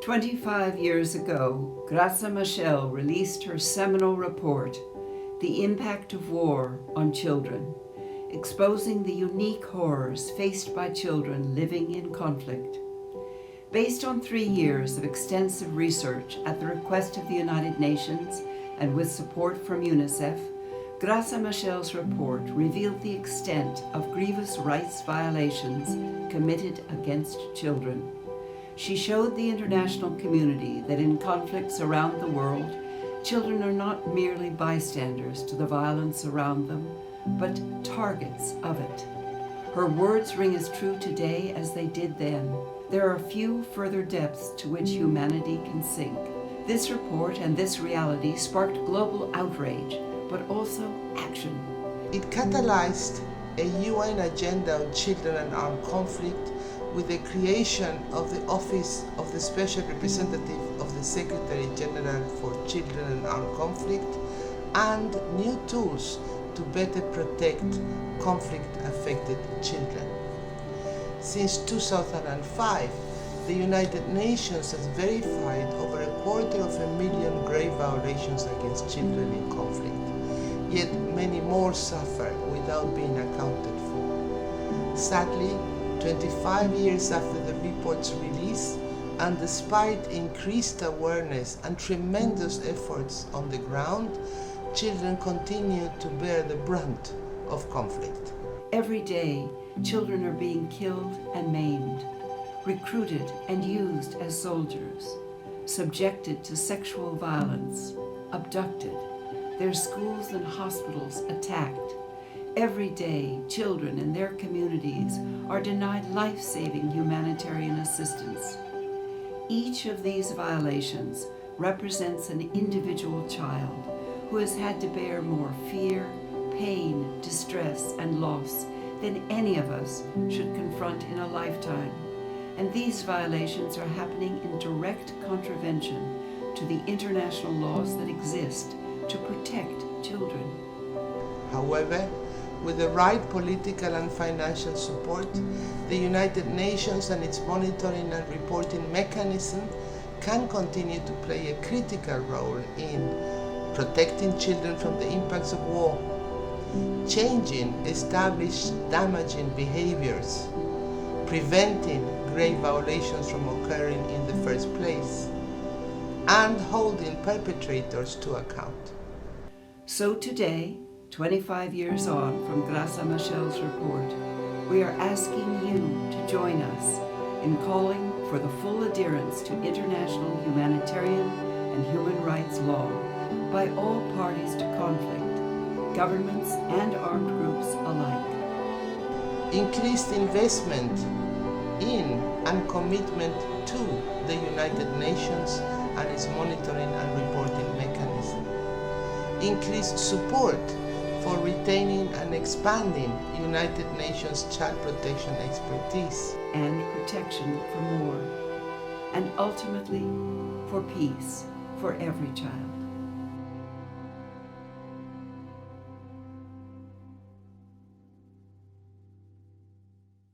25 years ago, Machel released her seminal report, The Impact of War on Children, exposing the unique horrors faced by children living in conflict. Based on 3 years of extensive research at the request of the United Nations and with support from UNICEF, Machel's report revealed the extent of grievous rights violations committed against children. She showed the international community that in conflicts around the world, children are not merely bystanders to the violence around them, but targets of it. Her words ring as true today as they did then. There are few further depths to which humanity can sink. This report and this reality sparked global outrage, but also action. It catalyzed a UN agenda on children and armed conflict with the creation of the Office of the Special Representative of the Secretary General for Children and Armed Conflict and new tools to better protect conflict-affected children. Since 2005, the United Nations has verified over 250,000 grave violations against children in conflict, yet many more suffer without being accounted for. Sadly, 25 years after the report's release, and despite increased awareness and tremendous efforts on the ground, children continue to bear the brunt of conflict. Every day, children are being killed and maimed, recruited and used as soldiers, subjected to sexual violence, abducted, their schools and hospitals attacked. Every day, children and their communities are denied life-saving humanitarian assistance. Each of these violations represents an individual child who has had to bear more fear, pain, distress, and loss than any of us should confront in a lifetime. And these violations are happening in direct contravention to the international laws that exist to protect children. However, with the right political and financial support, the United Nations and its monitoring and reporting mechanism can continue to play a critical role in protecting children from the impacts of war, changing established damaging behaviors, preventing grave violations from occurring in the first place, and holding perpetrators to account. So today, 25 years on from Graça Machel's report, we are asking you to join us in calling for the full adherence to international humanitarian and human rights law by all parties to conflict, governments and armed groups alike. Increased investment in and commitment to the United Nations and its monitoring and reporting mechanism. Increased support for retaining and expanding United Nations child protection expertise. And protection for more. And ultimately, for peace for every child.